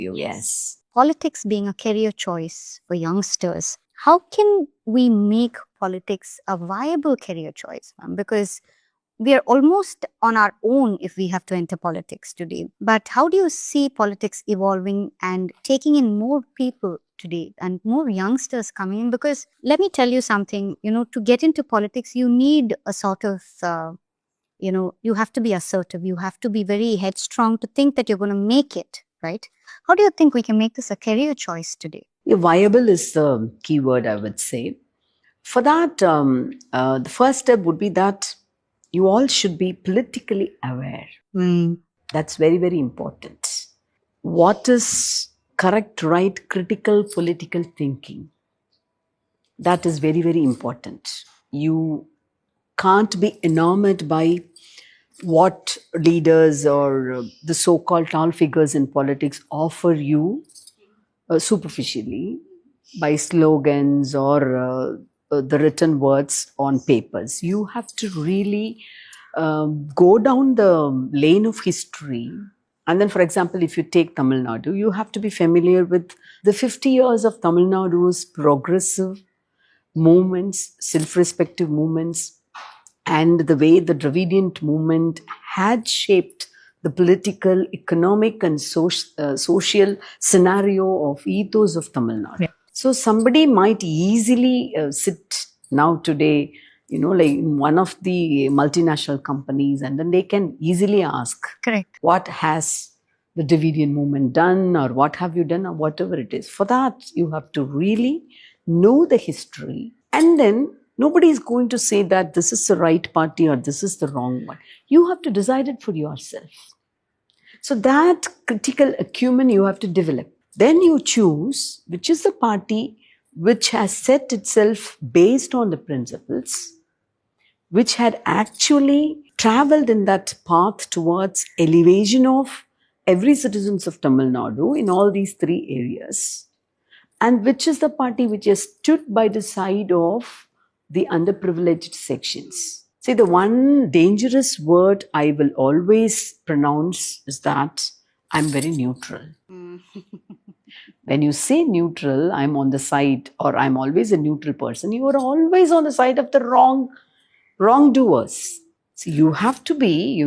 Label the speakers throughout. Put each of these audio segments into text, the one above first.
Speaker 1: Yes.
Speaker 2: Politics being a career choice for youngsters, how can we make politics a viable career choice, ma'am? Because we are almost on our own if we have to enter politics today. But how do you see politics evolving and taking in more people today and more youngsters coming in? Because let me tell you something, to get into politics, you need a sort of, you have to be assertive. You have to be very headstrong to think that you're going to make it, right? How do you think we can make this a career choice today?
Speaker 1: Yeah, viable is the key word, I would say. For that, the first step would be that you all should be politically aware. That's very, very important. What is correct, right, critical political thinking? That is very, very important. You can't be enamored by what leaders or the so-called tall figures in politics offer you superficially by slogans or the written words on papers. You have to really go down the lane of history. And then, for example, if you take Tamil Nadu, you have to be familiar with the 50 years of Tamil Nadu's progressive movements, self-respective movements, and the way the Dravidian movement had shaped the political, economic, and social scenario of ethos of Tamil Nadu.
Speaker 2: Yeah.
Speaker 1: So somebody might easily sit now today, like in one of the multinational companies, and then they can easily ask,
Speaker 2: Correct.
Speaker 1: what has the Dravidian movement done, or what have you done, or whatever it is. For that, you have to really know the history, and then nobody is going to say that this is the right party or this is the wrong one. You have to decide it for yourself. So that critical acumen you have to develop. Then you choose which is the party which has set itself based on the principles, which had actually traveled in that path towards elevation of every citizens of Tamil Nadu in all these three areas, and which is the party which has stood by the side of the underprivileged sections. See, the one dangerous word I will always pronounce is that I'm very neutral. When you say neutral, I'm on the side, or I'm always a neutral person, you are always on the side of the wrongdoers. So you have to be,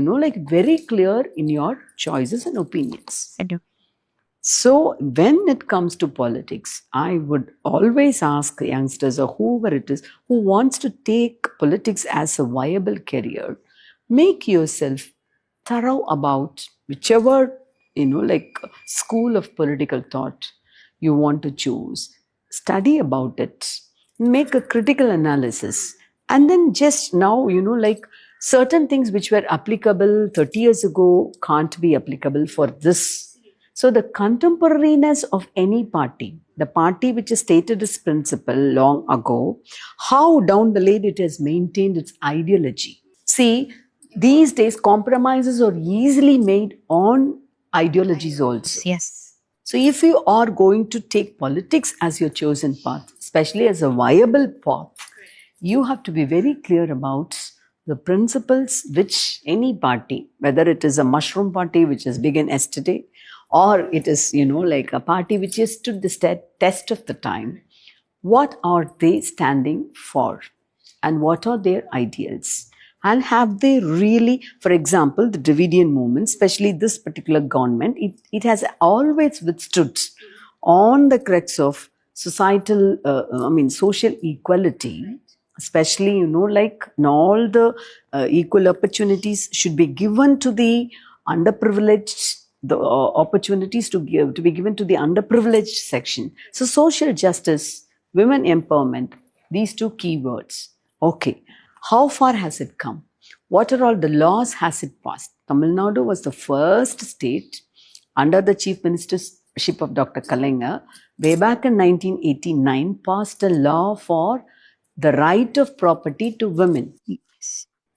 Speaker 1: very clear in your choices and opinions.
Speaker 2: I do.
Speaker 1: So when it comes to politics, I would always ask youngsters or whoever it is who wants to take politics as a viable career, make yourself thorough about whichever, school of political thought you want to choose. Study about it, make a critical analysis, and then just now, certain things which were applicable 30 years ago can't be applicable for this. So the contemporariness of any party, the party which has stated its principle long ago, how down the lane it has maintained its ideology. See, these days compromises are easily made on ideologies also.
Speaker 2: Yes.
Speaker 1: So if you are going to take politics as your chosen path, especially as a viable path, you have to be very clear about the principles which any party, whether it is a mushroom party which has begun yesterday, or it is, like a party which has stood the test of the time, what are they standing for? And what are their ideals? And have they really, for example, the Dravidian movement, especially this particular government, it has always withstood on the crux of social equality, especially, like all the equal opportunities should be given to the underprivileged, the opportunities to be given to the underprivileged section. So social justice, women empowerment, these two keywords. Okay, how far has it come? What are all the laws has it passed? Tamil Nadu was the first state under the Chief Ministership of Dr. Kalaignar, way back in 1989, passed a law for the right of property to women.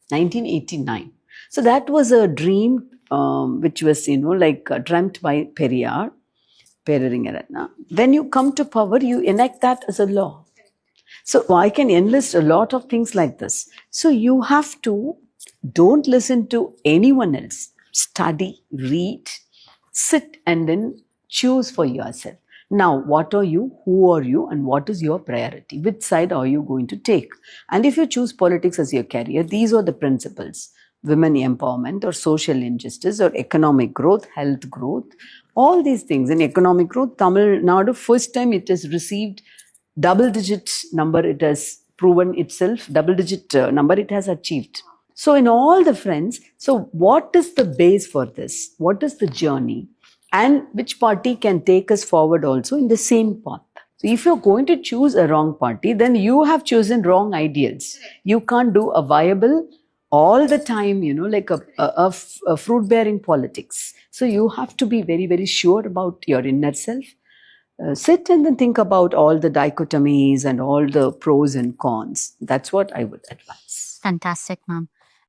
Speaker 1: 1989. So that was a dream which was, dreamt by Periyar. When you come to power, you enact that as a law. So I can enlist a lot of things like this. So you have to, don't listen to anyone else. Study, read, sit, and then Choose for yourself. Now, what are you, who are you, and what is your priority? Which side are you going to take? And if you choose politics as your career, these are the principles: women empowerment, or social injustice, or economic growth, health growth, all these things. In economic growth, Tamil Nadu, first time it has received double digit number, it has proven itself, double digit number it has achieved. So in all the friends, so what is the base for this? What is the journey? And which party can take us forward also in the same path? So if you're going to choose a wrong party, then you have chosen wrong ideals. You can't do a viable all the time, like a fruit bearing politics. So you have to be very, very sure about your inner self. Sit and then think about all the dichotomies and all the pros and cons. That's what I would advise.
Speaker 2: Fantastic, ma'am.